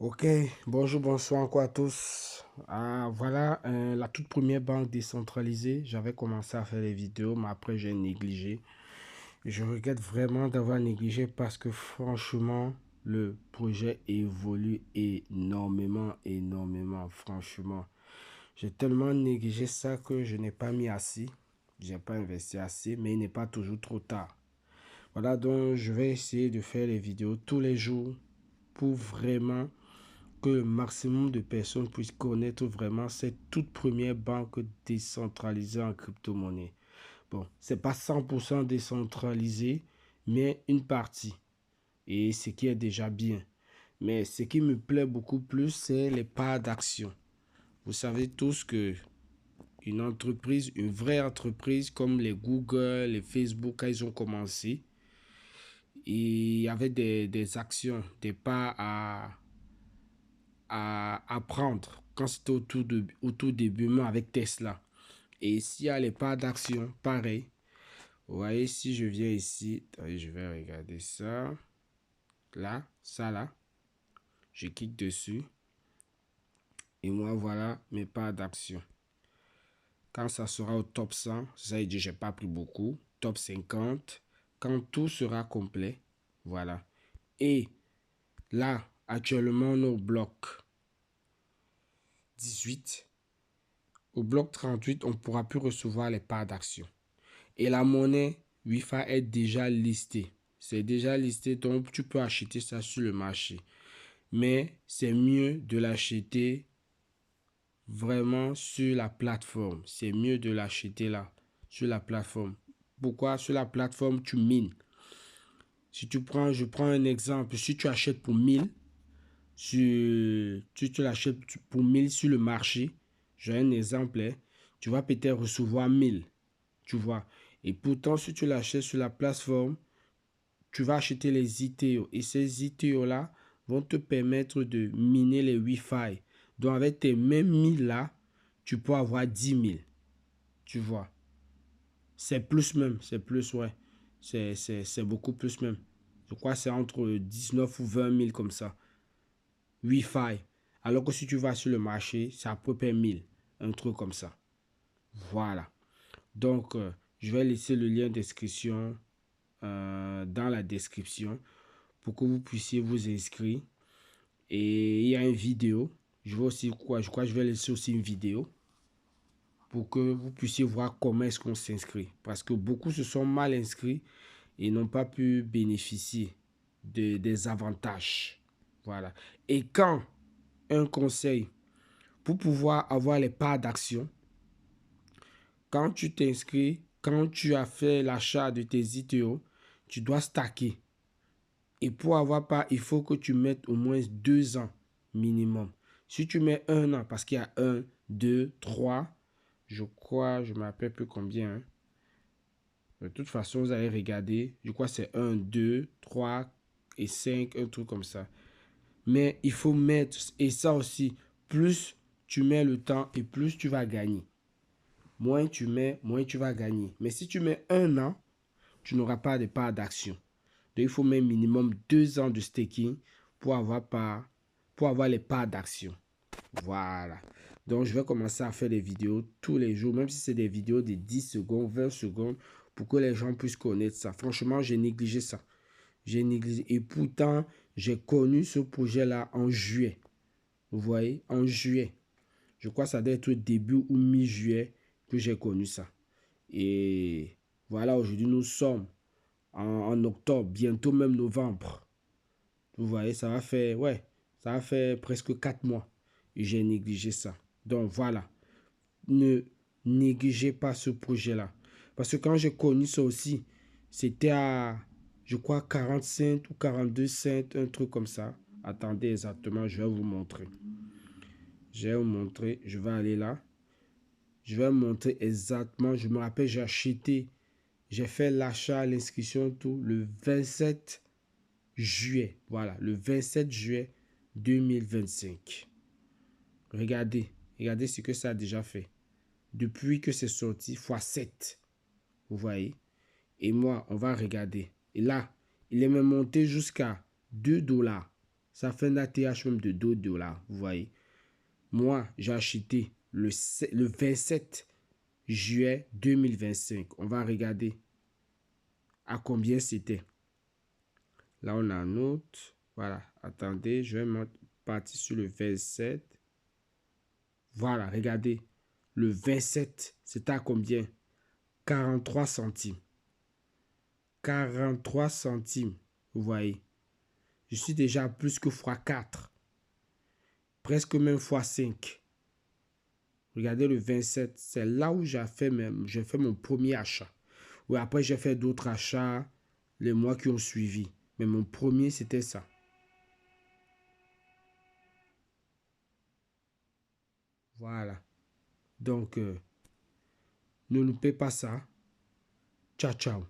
Ok, bonjour, bonsoir encore à tous. Voilà la toute première banque décentralisée. J'avais commencé à faire des vidéos, mais après j'ai négligé. Je regrette vraiment d'avoir négligé parce que franchement, le projet évolue énormément, énormément, franchement. J'ai tellement négligé ça que je n'ai pas mis assez. J'ai pas investi assez, mais il n'est pas toujours trop tard. Voilà, donc je vais essayer de faire les vidéos tous les jours pour vraiment que le maximum de personnes puissent connaître vraiment cette toute première banque décentralisée en crypto-monnaie. Bon, c'est pas 100% décentralisé, mais une partie. Et ce qui est déjà bien. Mais ce qui me plaît beaucoup plus, c'est les parts d'action. Vous savez tous que une entreprise, une vraie entreprise comme les Google, les Facebook, quand ils ont commencé, il y avait des actions, des parts à prendre quand c'était au tout début, moi avec Tesla. Et s'il y a les parts d'action, pareil. Vous voyez, si je viens ici, attendez, je vais regarder ça. Là, ça là. Je clique dessus. Et moi, voilà mes parts d'action. Quand ça sera au top 100, ça veut dire que je n'ai pas pris beaucoup. Top 50. Quand tout sera complet, voilà. Et là, actuellement, on est au bloc 18. Au bloc 38, on ne pourra plus recevoir les parts d'action. Et la monnaie WIFA est déjà listée. C'est déjà listé, donc tu peux acheter ça sur le marché. Mais c'est mieux de l'acheter vraiment sur la plateforme. C'est mieux de l'acheter là, sur la plateforme. Pourquoi? Sur la plateforme, tu mines. Si tu prends, je prends un exemple. Si tu achètes pour 1000, tu l'achètes pour 1000 sur le marché, j'ai un exemple, hein, tu vas peut-être recevoir 1000. Tu vois. Et pourtant, si tu l'achètes sur la plateforme, tu vas acheter les ITO. Et ces ITO-là vont te permettre de miner les Wi-Fi. Donc, avec tes mêmes 1000 là, tu peux avoir 10 000. Tu vois. C'est plus même. C'est plus, ouais. C'est beaucoup plus même. Je crois que c'est entre 19 ou 20 000 comme ça. Wi-Fi. Alors que si tu vas sur le marché, c'est à peu près 1000. Un truc comme ça. Voilà. Donc, je vais laisser le lien d'inscription dans la description pour que vous puissiez vous inscrire. Et il y a une vidéo. Je vais aussi quoi, je crois que je vais laisser aussi une vidéo pour que vous puissiez voir comment est-ce qu'on s'inscrit. Parce que beaucoup se sont mal inscrits et n'ont pas pu bénéficier des avantages. Voilà. Et quand un conseil, pour pouvoir avoir les parts d'action, quand tu t'inscris, quand tu as fait l'achat de tes ITO, tu dois stacker. Et pour avoir pas, il faut que tu mettes au moins 2 ans minimum. Si tu mets 1 an, parce qu'il y a 1, 2, 3, je crois, je ne me rappelle plus combien, hein. De toute façon, vous allez regarder. Je crois que c'est 1, 2, 3 et 5, un truc comme ça. Mais il faut mettre, et ça aussi, plus tu mets le temps et plus tu vas gagner. Moins tu mets, moins tu vas gagner. Mais si tu mets 1 an, tu n'auras pas de part d'action. Donc, il faut mettre minimum 2 ans de staking pour avoir les parts d'action. Voilà. Donc, je vais commencer à faire des vidéos tous les jours, même si c'est des vidéos de 10 secondes, 20 secondes, pour que les gens puissent connaître ça. Franchement, j'ai négligé ça. J'ai négligé. Et pourtant, j'ai connu ce projet-là en juillet. Vous voyez, en juillet. Je crois que ça doit être début ou mi-juillet que j'ai connu ça. Et voilà, aujourd'hui, nous sommes en octobre, bientôt même novembre. Vous voyez, ça va faire presque 4 mois. Et j'ai négligé ça. Donc voilà, ne négligez pas ce projet-là. Parce que quand j'ai connu ça aussi, c'était à, je crois, 45 ou 42 cents, un truc comme ça. Attendez exactement, je vais vous montrer. Je vais vous montrer, je vais aller là. Je vais vous montrer exactement, je me rappelle, j'ai acheté, j'ai fait l'achat, l'inscription, tout, le 27 juillet. Voilà, le 27 juillet 2025. Regardez, regardez ce que ça a déjà fait. Depuis que c'est sorti, fois 7. Vous voyez? Et moi, on va regarder. Et là, il est même monté jusqu'à 2 $. Ça fait un ATH même de 2 dollars, vous voyez. Moi, j'ai acheté le 27 juillet 2025. On va regarder à combien c'était. Là, on a un autre. Voilà, attendez, je vais partir sur le 27. Voilà, regardez. Le 27, c'était à combien? 43 centimes. 43 centimes, vous voyez. Je suis déjà plus que fois 4. Presque même fois 5. Regardez le 27, c'est là où j'ai fait mon premier achat. Oui, après j'ai fait d'autres achats les mois qui ont suivi. Mais mon premier, c'était ça. Voilà. Donc, ne loupez pas ça. Ciao, ciao.